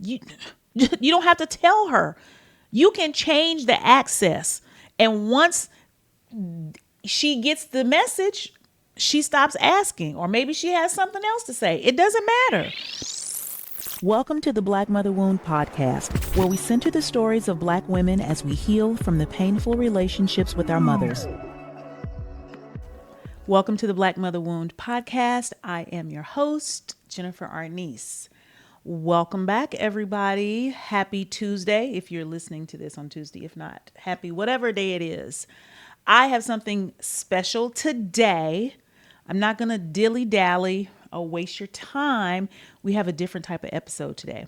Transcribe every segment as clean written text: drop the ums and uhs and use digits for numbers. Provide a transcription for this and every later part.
You, you don't have to tell her. You can change the access. And once she gets the message, she stops asking, or maybe she has something else to say. It doesn't matter. Welcome to the Black Mother Wound podcast, where we center the stories of Black women as we heal from the painful relationships with our mothers. Welcome to the Black Mother Wound podcast. I am your host, Jennifer Arnice. Welcome back, everybody. Happy Tuesday, if you're listening to this on Tuesday. If not, happy whatever day it is. I have something special today. I'm not going to dilly-dally or waste your time. We have a different type of episode today.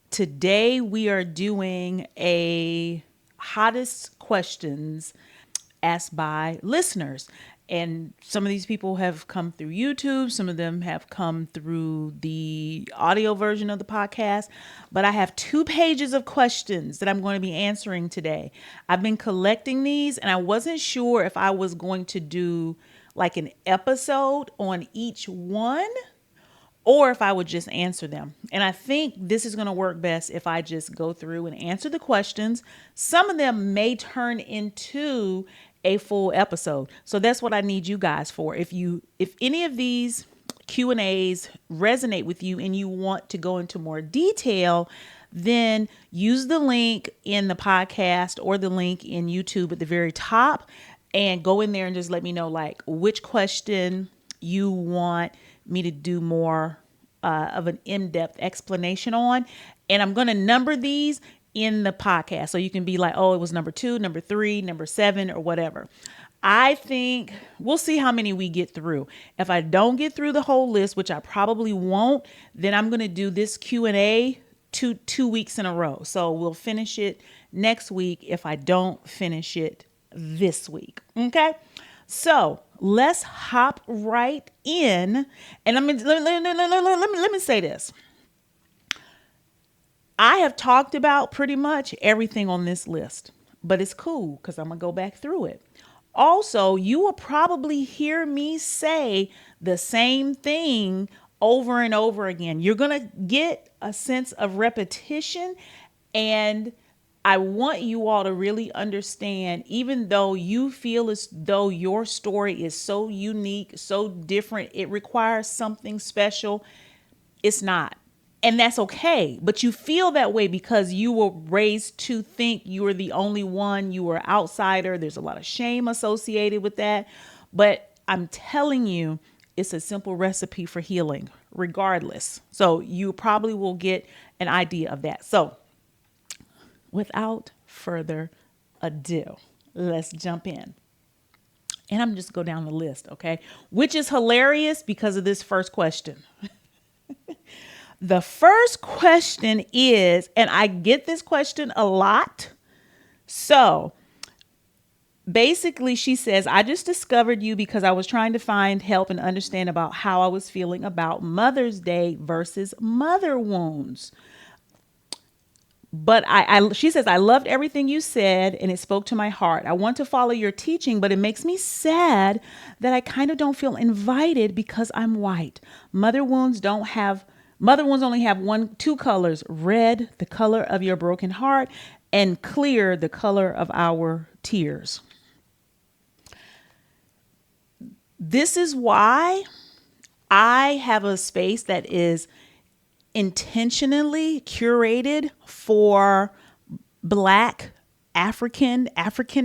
Today, we are doing a hottest questions asked by listeners. And some of these people have come through YouTube. Some of them have come through the audio version of the podcast. But I have 2 pages of questions that I'm going to be answering today. I've been collecting these and I wasn't sure if I was going to do like an episode on each one or if I would just answer them. And I think this is going to work best if I just go through and answer the questions. Some of them may turn into a full episode. So that's what I need you guys for. If any of these Q&As resonate with you and you want to go into more detail, then use the link in the podcast or the link in YouTube at the very top and go in there and just let me know like which question you want me to do more of an in-depth explanation on. And I'm going to number these in the podcast. So you can be like, oh, it was number 2, number 3, number 7, or whatever. I think we'll see how many we get through. If I don't get through the whole list, which I probably won't, then I'm going to do this Q&A two weeks in a row. So we'll finish it next week if I don't finish it this week. Okay. So let's hop right in. And let me say this. I have talked about pretty much everything on this list, but it's cool because I'm going to go back through it. Also, you will probably hear me say the same thing over and over again. You're going to get a sense of repetition, and I want you all to really understand, even though you feel as though your story is so unique, so different, it requires something special, it's not. And that's okay. But you feel that way because you were raised to think you were the only one, you were an outsider. There's a lot of shame associated with that. But I'm telling you, it's a simple recipe for healing, regardless. So you probably will get an idea of that. So without further ado, let's jump in. And I'm just go down the list, okay? Which is hilarious because of this first question. The first question is, and I get this question a lot. So basically she says, I just discovered you because I was trying to find help and understand about how I was feeling about Mother's Day versus mother wounds. But she says, I loved everything you said and it spoke to my heart. I want to follow your teaching, but it makes me sad that I kind of don't feel invited because I'm white. Mother wounds only have 2 colors, red, the color of your broken heart, and clear, the color of our tears. This is why I have a space that is intentionally curated for Black, African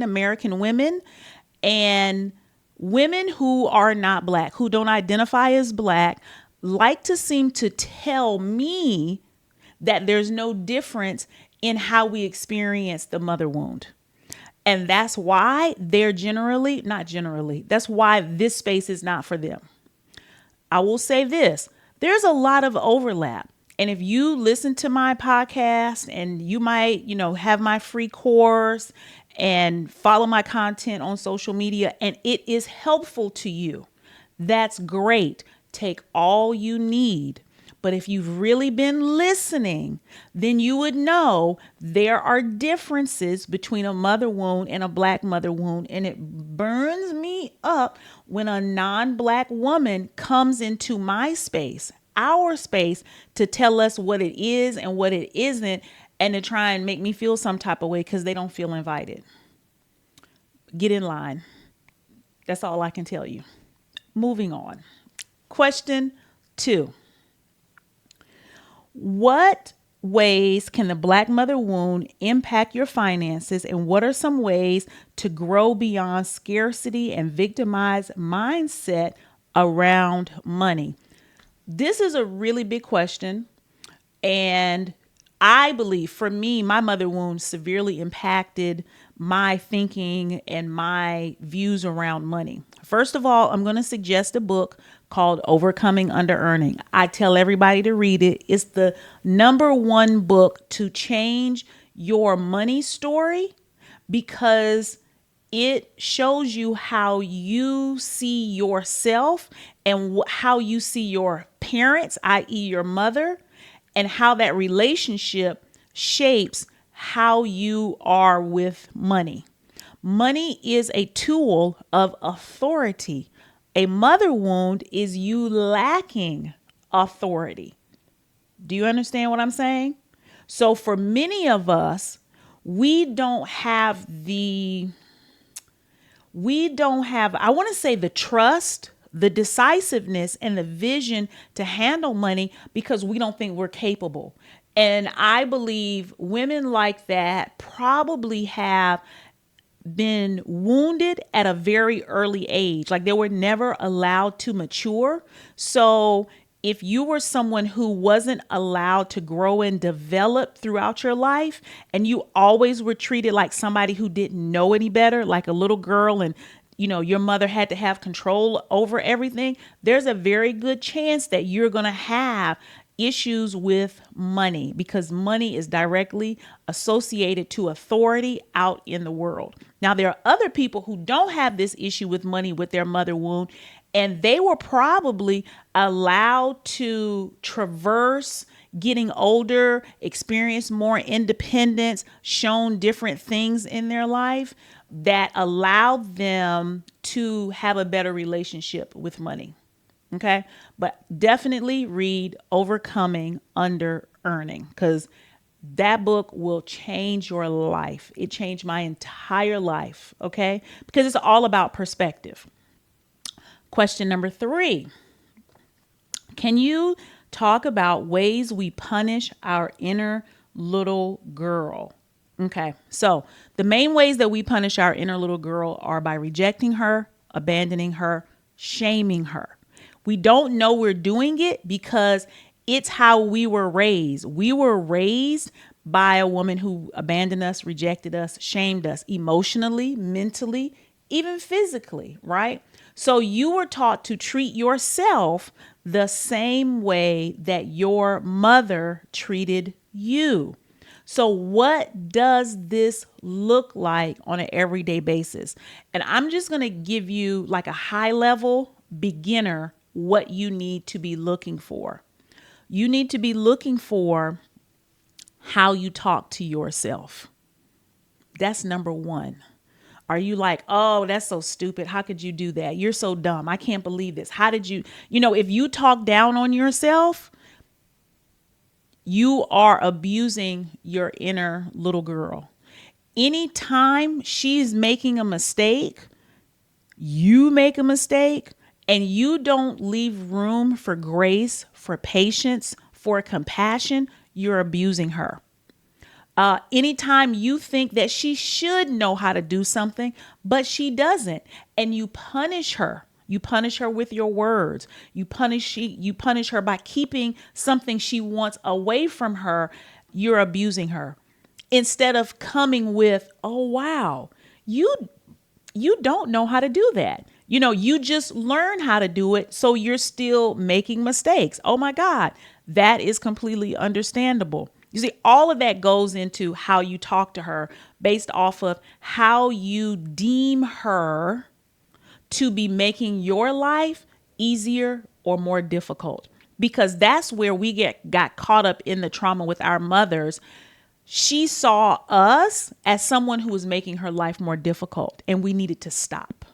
American women and women who are not Black, who don't identify as Black, like to seem to tell me that there's no difference in how we experience the mother wound. And that's why that's why this space is not for them. I will say this, there's a lot of overlap. And if you listen to my podcast and you might, have my free course and follow my content on social media and it is helpful to you, that's great. Take all you need. But if you've really been listening, then you would know there are differences between a mother wound and a Black mother wound. And it burns me up when a non-Black woman comes into my space our space to tell us what it is and what it isn't, and to try and make me feel some type of way because they don't feel invited. Get in line. That's all I can tell you. Moving on. Question 2. What ways can the Black mother wound impact your finances, and what are some ways to grow beyond scarcity and victimized mindset around money? This is a really big question, and I believe for me, my mother wound severely impacted my thinking and my views around money. First of all, I'm going to suggest a book called Overcoming Underearning. I tell everybody to read it. It's the number one book to change your money story because it shows you how you see yourself and how you see your parents, i.e., your mother, and how that relationship shapes how you are with money. Money is a tool of authority. A mother wound is you lacking authority. Do you understand what I'm saying? So for many of us, we don't have, I want to say, the trust, the decisiveness, and the vision to handle money because we don't think we're capable. And I believe women like that probably have been wounded at a very early age. Like they were never allowed to mature. So if you were someone who wasn't allowed to grow and develop throughout your life, and you always were treated like somebody who didn't know any better, like a little girl, and your mother had to have control over everything, there's a very good chance that you're going to have issues with money because money is directly associated to authority out in the world. Now, there are other people who don't have this issue with money with their mother wound, and they were probably allowed to traverse getting older, experience more independence, shown different things in their life that allowed them to have a better relationship with money. Okay. But definitely read Overcoming Under Earning because that book will change your life. It changed my entire life. Okay. Because it's all about perspective. Question number 3. Can you talk about ways we punish our inner little girl? Okay. So the main ways that we punish our inner little girl are by rejecting her, abandoning her, shaming her. We don't know we're doing it because it's how we were raised. We were raised by a woman who abandoned us, rejected us, shamed us emotionally, mentally, even physically, right? So you were taught to treat yourself the same way that your mother treated you. So what does this look like on an everyday basis? And I'm just going to give you like a high level beginner what you need to be looking for. You need to be looking for how you talk to yourself. That's number 1. Are you like, oh, that's so stupid. How could you do that? You're so dumb. I can't believe this. How did you, if you talk down on yourself, you are abusing your inner little girl. Anytime she's making a mistake, you make a mistake, and you don't leave room for grace, for patience, for compassion, you're abusing her. Anytime you think that she should know how to do something, but she doesn't, and you punish her. You punish her with your words. You punish her by keeping something she wants away from her. You're abusing her. Instead of coming with, oh, wow, you don't know how to do that. You just learn how to do it. So you're still making mistakes. Oh my God, that is completely understandable. You see, all of that goes into how you talk to her based off of how you deem her to be making your life easier or more difficult, because that's where we got caught up in the trauma with our mothers. She saw us as someone who was making her life more difficult, and we needed to stop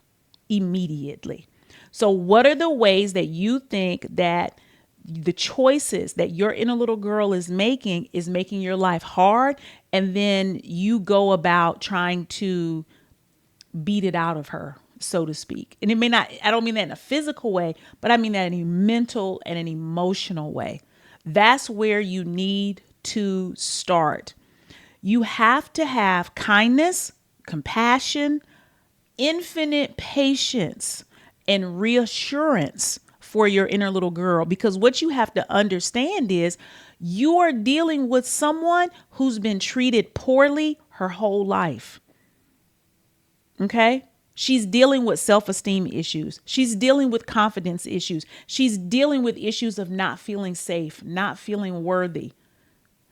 immediately. So what are the ways that you think that the choices that your inner little girl is making your life hard. And then you go about trying to beat it out of her, so to speak. And it may not, I don't mean that in a physical way, but I mean that in a mental and an emotional way. That's where you need to start. You have to have kindness, compassion, infinite patience, and reassurance for your inner little girl. Because what you have to understand is you are dealing with someone who's been treated poorly her whole life. Okay? She's dealing with self-esteem issues. She's dealing with confidence issues. She's dealing with issues of not feeling safe, not feeling worthy.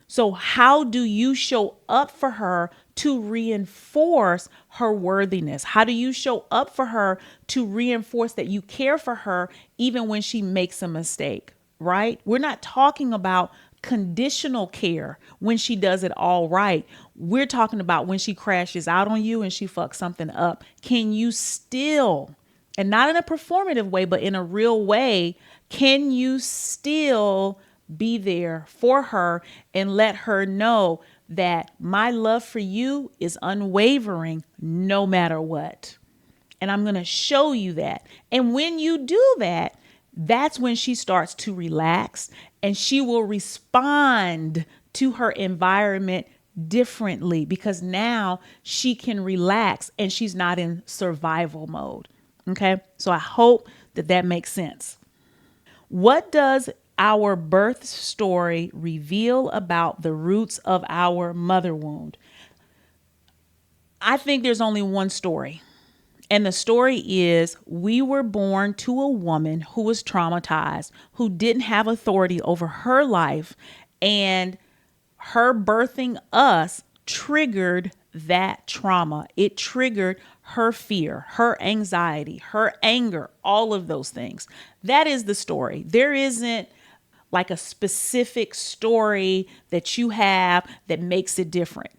So how do you show up for her to reinforce her worthiness? How do you show up for her to reinforce that you care for her even when she makes a mistake, right? We're not talking about conditional care when she does it all right. We're talking about when she crashes out on you and she fucks something up. Can you still, and not in a performative way, but in a real way, can you still be there for her and let her know that my love for you is unwavering no matter what? And I'm going to show you that. And when you do that, that's when she starts to relax and she will respond to her environment differently because now she can relax and she's not in survival mode. Okay. So I hope that that makes sense. What does our birth story reveal about the roots of our mother wound? I think there's only one story. And the story is we were born to a woman who was traumatized, who didn't have authority over her life, and her birthing us triggered that trauma. It triggered her fear, her anxiety, her anger, all of those things. That is the story. There isn't like a specific story that you have that makes it different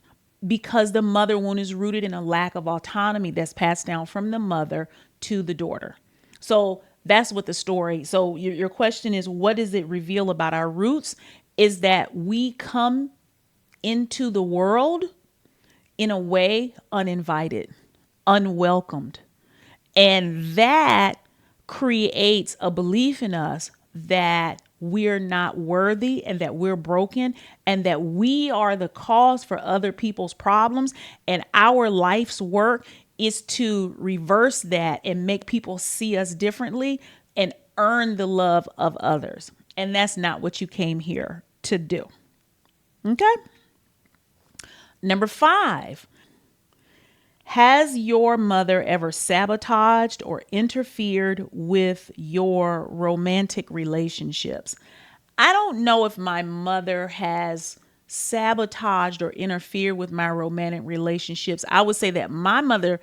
because the mother wound is rooted in a lack of autonomy that's passed down from the mother to the daughter. So that's what the story. So your question is, what does it reveal about our roots? Is that we come into the world in a way uninvited, unwelcomed. And that creates a belief in us that we're not worthy and that we're broken and that we are the cause for other people's problems. And our life's work is to reverse that and make people see us differently and earn the love of others. And that's not what you came here to do. Okay. Number 5. Has your mother ever sabotaged or interfered with your romantic relationships? I don't know if my mother has sabotaged or interfered with my romantic relationships. I would say that my mother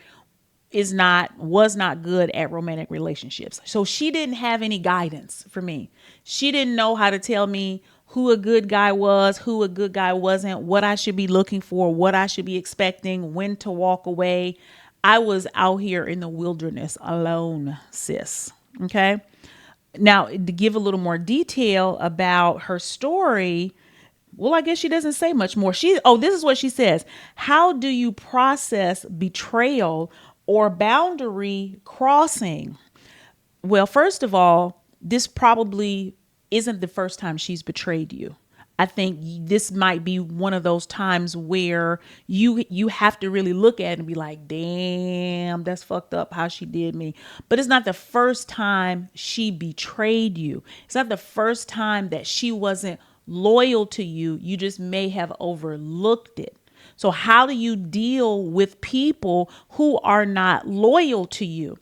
was not good at romantic relationships. So she didn't have any guidance for me. She didn't know how to tell me who a good guy was, who a good guy wasn't, what I should be looking for, what I should be expecting, when to walk away. I was out here in the wilderness alone, sis. Okay. Now, to give a little more detail about her story, well, I guess she doesn't say much more. This is what she says. How do you process betrayal or boundary crossing? Well, first of all, this probably isn't the first time she's betrayed you. I think this might be one of those times where you have to really look at it and be like, damn, that's fucked up how she did me. But it's not the first time she betrayed you. It's not the first time that she wasn't loyal to you. You just may have overlooked it. So how do you deal with people who are not loyal to you?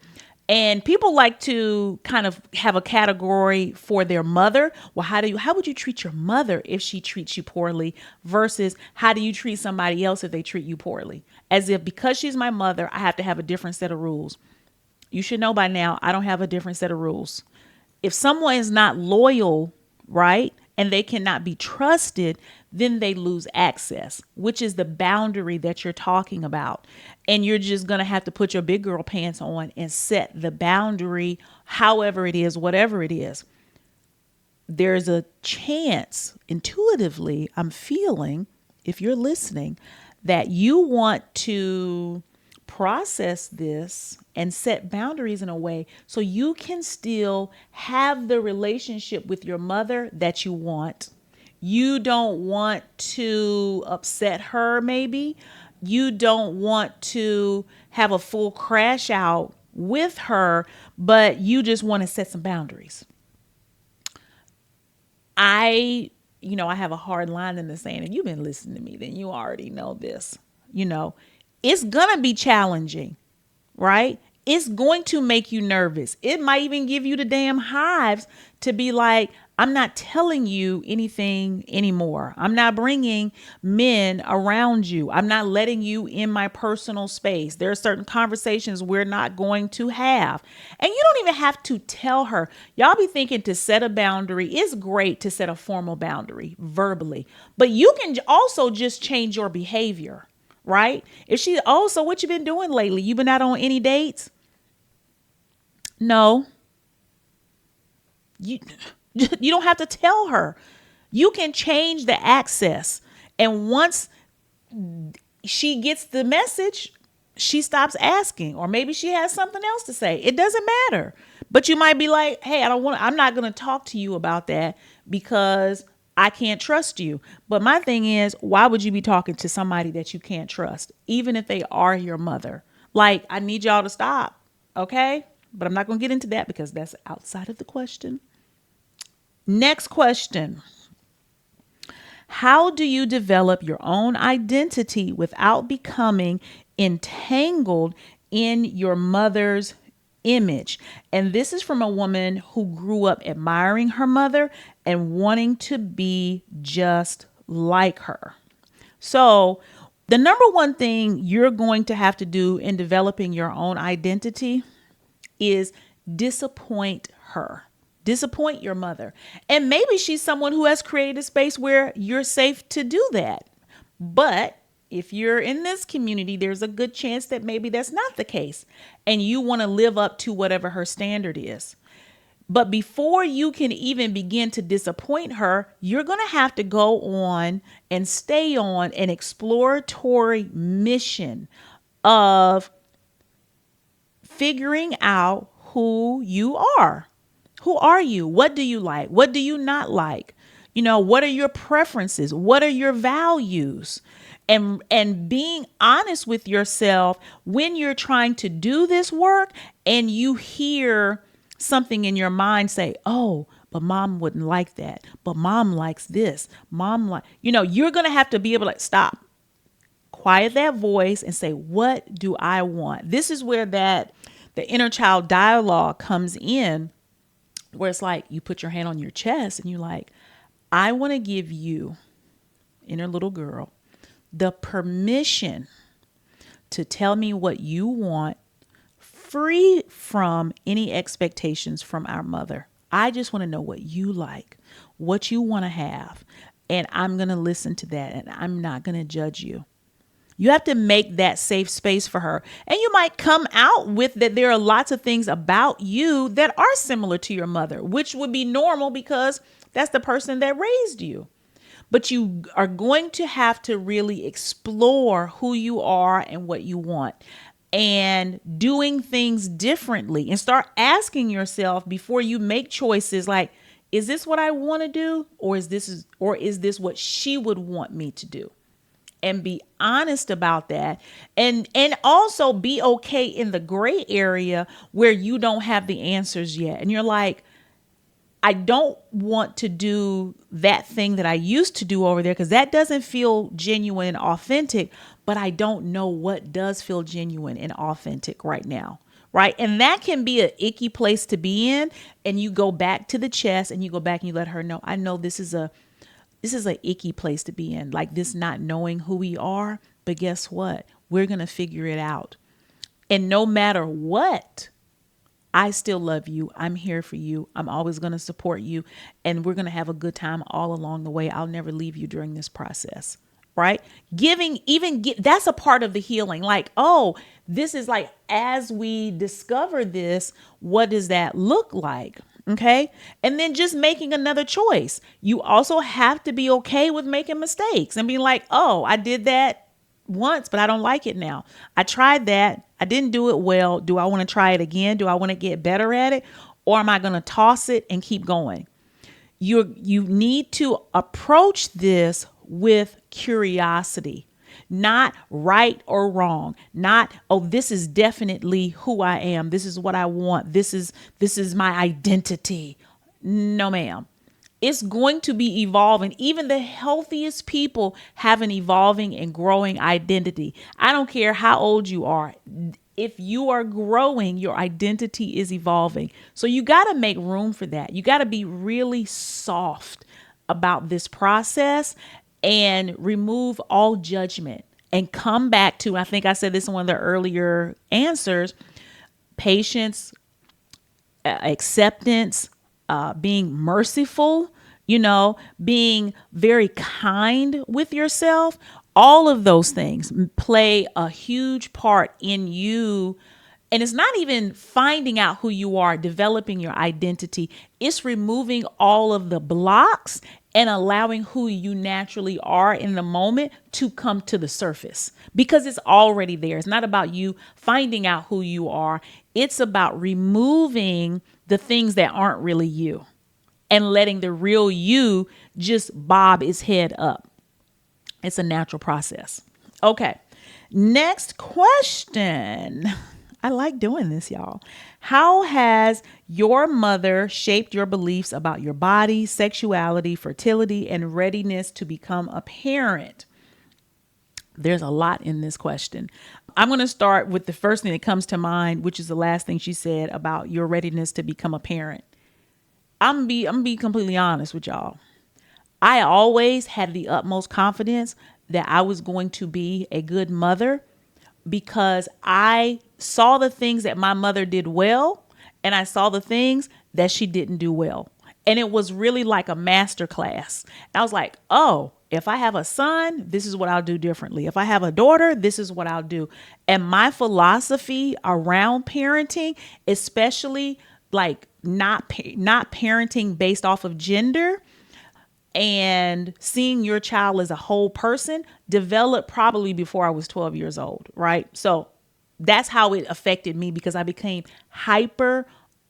And people like to kind of have a category for their mother. Well, how would you treat your mother if she treats you poorly versus how do you treat somebody else if they treat you poorly? As if because she's my mother, I have to have a different set of rules. You should know by now, I don't have a different set of rules. If someone is not loyal, right, and they cannot be trusted, then they lose access, which is the boundary that you're talking about. And you're just going to have to put your big girl pants on and set the boundary, however it is, whatever it is. there's a chance, intuitively, I'm feeling, if you're listening, that you want to process this and set boundaries in a way so you can still have the relationship with your mother that you want. You don't want to upset her, maybe. You don't want to have a full crash out with her, but you just want to set some boundaries. I have a hard line in the sand. If you've been listening to me, then you already know this. You know, it's going to be challenging, right? It's going to make you nervous. It might even give you the damn hives to be like, I'm not telling you anything anymore. I'm not bringing men around you. I'm not letting you in my personal space. There are certain conversations we're not going to have. And you don't even have to tell her. Y'all be thinking to set a boundary. It's great to set a formal boundary verbally, but you can also just change your behavior, right? If she, oh, so what you been doing lately? You been out on any dates? No. You don't have to tell her. You can change the access. And once she gets the message, she stops asking, or maybe she has something else to say. It doesn't matter. But you might be like, hey, I'm not going to talk to you about that because I can't trust you. But my thing is, why would you be talking to somebody that you can't trust, even if they are your mother? Like, I need y'all to stop. Okay. But I'm not going to get into that because that's outside of the question. Next question. How do you develop your own identity without becoming entangled in your mother's image? And this is from a woman who grew up admiring her mother and wanting to be just like her. So the number one thing you're going to have to do in developing your own identity is disappoint her. Disappoint your mother. And maybe she's someone who has created a space where you're safe to do that. But if you're in this community, there's a good chance that maybe that's not the case. And you want to live up to whatever her standard is. But before you can even begin to disappoint her, you're going to have to go on and stay on an exploratory mission of figuring out who you are. Who are you? What do you like? What do you not like? What are your preferences? What are your values? And being honest with yourself when you're trying to do this work and you hear something in your mind say, oh, but mom wouldn't like that. But mom likes this. You're going to have to be able to stop, quiet that voice and say, what do I want? This is where the inner child dialogue comes in, where it's like you put your hand on your chest and you're like, I want to give you, inner little girl, the permission to tell me what you want, free from any expectations from our mother. I just want to know what you like, what you want to have. And I'm going to listen to that and I'm not going to judge you. You have to make that safe space for her. And you might come out with that there are lots of things about you that are similar to your mother, which would be normal because that's the person that raised you. But you are going to have to really explore who you are and what you want and doing things differently, and start asking yourself before you make choices like, is this what I want to do? Or is this what she would want me to do? And be honest about that. And also be okay in the gray area where you don't have the answers yet. And you're like, I don't want to do that thing that I used to do over there because that doesn't feel genuine and authentic, but I don't know what does feel genuine and authentic right now. Right. And that can be an icky place to be in. And you go back to the chest and you go back and you let her know, I know this is a icky place to be in, like this not knowing who we are. But guess what? We're going to figure it out. And no matter what, I still love you. I'm here for you. I'm always going to support you. And we're going to have a good time all along the way. I'll never leave you during this process. Right? That's a part of the healing. Like, oh, this is like, as we discover this, what does that look like? Okay. And then just making another choice. You also have to be okay with making mistakes and being like, oh, I did that once, but I don't like it now. I tried that. I didn't do it well. Do I want to try it again? Do I want to get better at it? Or am I going to toss it and keep going? You need to approach this with curiosity, not right or wrong, not, oh, this is definitely who I am, this is what I want, this is my identity. No, ma'am. It's going to be evolving. Even the healthiest people have an evolving and growing identity. I don't care how old you are. If you are growing, your identity is evolving. So you got to make room for that. You got to be really soft about this process and remove all judgment and come back to, I think I said this in one of the earlier answers, patience, acceptance, being merciful, being very kind with yourself. All of those things play a huge part in you. And it's not even finding out who you are, developing your identity. It's removing all of the blocks and allowing who you naturally are in the moment to come to the surface because it's already there. It's not about you finding out who you are. It's about removing the things that aren't really you and letting the real you just bob its head up. It's a natural process. Okay. Next question. I like doing this, y'all. How has your mother shaped your beliefs about your body, sexuality, fertility, and readiness to become a parent? There's a lot in this question. I'm going to start with the first thing that comes to mind, which is the last thing she said about your readiness to become a parent. I'm gonna be completely honest with y'all. I always had the utmost confidence that I was going to be a good mother because I saw the things that my mother did well and I saw the things that she didn't do well. And it was really like a master class. I was like, oh, if I have a son, this is what I'll do differently. If I have a daughter, this is what I'll do. And my philosophy around parenting, especially like not parenting based off of gender, and seeing your child as a whole person developed probably before I was 12 years old, right? So that's how it affected me because I became hyper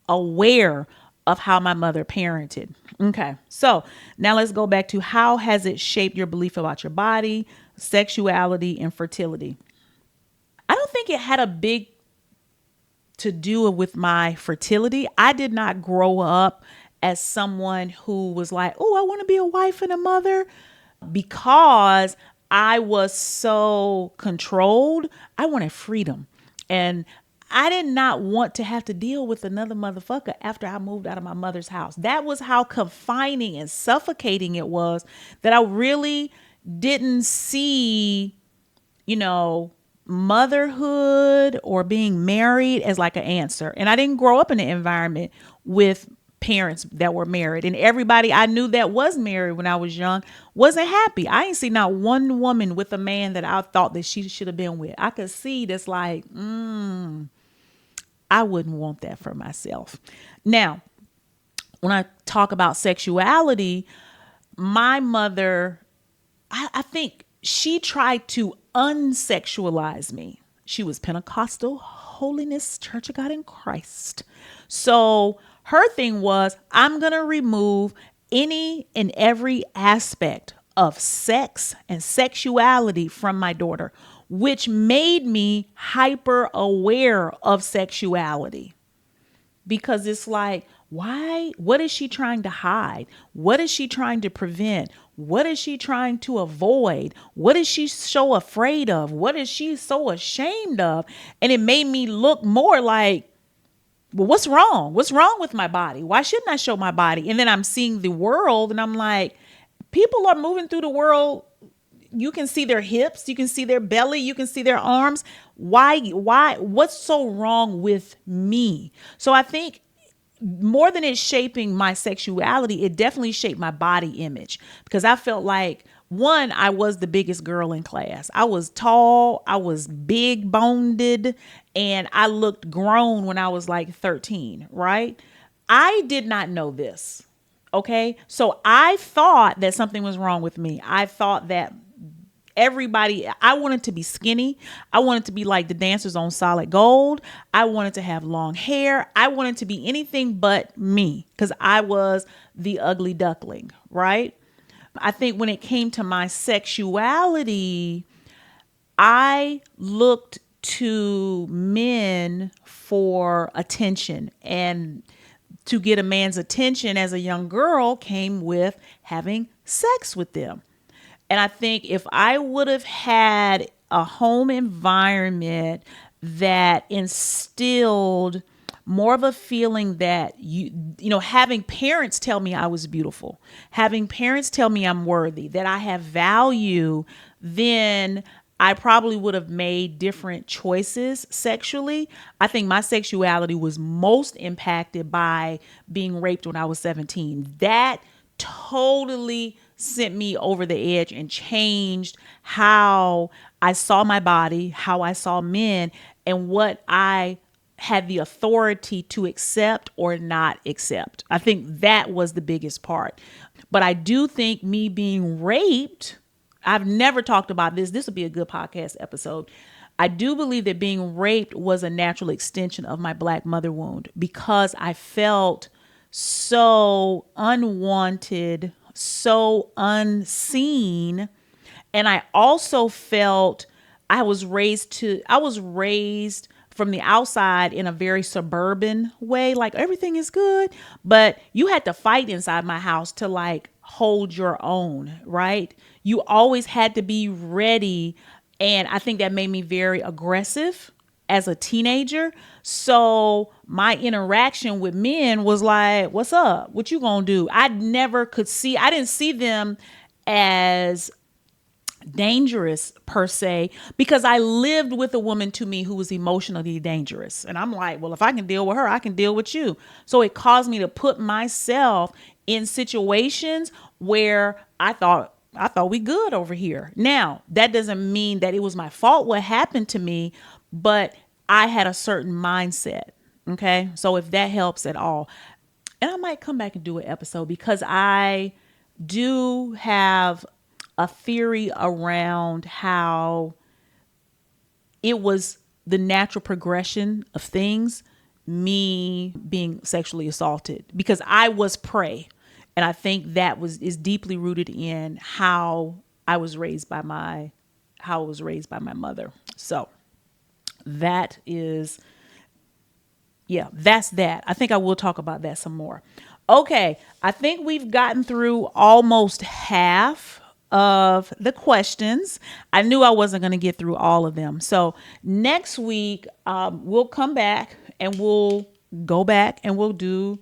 aware of how my mother parented. Okay, so now let's go back to how has it shaped your belief about your body, sexuality, and fertility? I don't think it had a big to do with my fertility. I did not grow up as someone who was like, oh, I want to be a wife and a mother, because I was so controlled. I wanted freedom. And I did not want to have to deal with another motherfucker after I moved out of my mother's house. That was how confining and suffocating it was, that I really didn't see, motherhood or being married as like an answer. And I didn't grow up in an environment with parents that were married, and everybody I knew that was married when I was young wasn't happy. I ain't seen not one woman with a man that I thought that she should have been with. I could see that's like, I wouldn't want that for myself. Now, when I talk about sexuality, my mother, I think she tried to unsexualize me. She was Pentecostal, Holiness Church of God in Christ. So her thing was, I'm going to remove any and every aspect of sex and sexuality from my daughter, which made me hyper aware of sexuality. Because it's like, why? What is she trying to hide? What is she trying to prevent? What is she trying to avoid? What is she so afraid of? What is she so ashamed of? And it made me look more like, well, what's wrong? What's wrong with my body? Why shouldn't I show my body? And then I'm seeing the world and I'm like, people are moving through the world. You can see their hips. You can see their belly. You can see their arms. Why? What's so wrong with me? So I think more than it shaping my sexuality, it definitely shaped my body image, because I felt like, one, I was the biggest girl in class. I was tall, I was big boned, and I looked grown when I was like 13, right? I did not know this. Okay. So I thought that something was wrong with me. I thought that I wanted to be skinny. I wanted to be like the dancers on Solid Gold. I wanted to have long hair. I wanted to be anything but me because I was the ugly duckling, right? I think when it came to my sexuality, I looked to men for attention, and to get a man's attention as a young girl came with having sex with them. And I think if I would have had a home environment that instilled more of a feeling that having parents tell me I was beautiful, having parents tell me I'm worthy, that I have value, then I probably would have made different choices sexually. I think my sexuality was most impacted by being raped when I was 17. That totally sent me over the edge and changed how I saw my body, how I saw men, and what I had the authority to accept or not accept. I think that was the biggest part. But I do think me being raped, I've never talked about this. This would be a good podcast episode. I do believe that being raped was a natural extension of my Black mother wound because I felt so unwanted, so unseen. And I also felt I was raised from the outside in a very suburban way. Like everything is good, but you had to fight inside my house to like hold your own, right? You always had to be ready. And I think that made me very aggressive as a teenager. So my interaction with men was like, what's up? What you gonna do? I didn't see them as dangerous per se, because I lived with a woman to me who was emotionally dangerous. And I'm like, well, if I can deal with her, I can deal with you. So it caused me to put myself in situations where I thought we good over here. Now, that doesn't mean that it was my fault what happened to me, but I had a certain mindset. Okay. So if that helps at all, and I might come back and do an episode because I do have a theory around how it was the natural progression of things, me being sexually assaulted, because I was prey. And I think that is deeply rooted in how I was raised by my mother. So that's that. I think I will talk about that some more. Okay. I think we've gotten through almost half of the questions. I knew I wasn't going to get through all of them. So next week, we'll come back and we'll go back and we'll do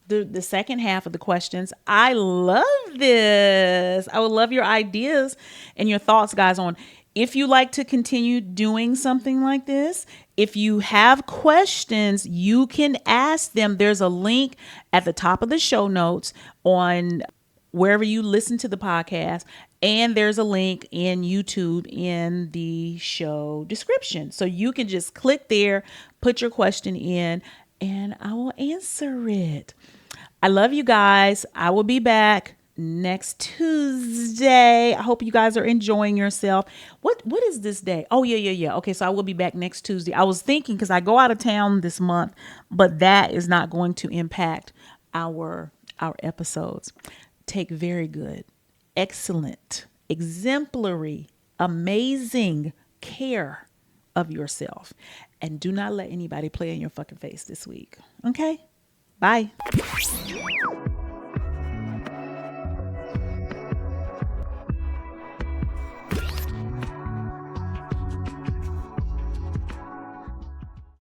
the second half of the questions. I love this. I would love your ideas and your thoughts, guys, on if you like to continue doing something like this. If you have questions, you can ask them. There's a link at the top of the show notes on wherever you listen to the podcast. And there's a link in YouTube in the show description. So you can just click there, put your question in, and I will answer it. I love you guys. I will be back next Tuesday. I hope you guys are enjoying yourself. What is this day? Oh, yeah. Okay, so I will be back next Tuesday. I was thinking because I go out of town this month, but that is not going to impact our episodes. Take very good, excellent, exemplary, amazing care of yourself. And do not let anybody play in your fucking face this week. Okay? Bye.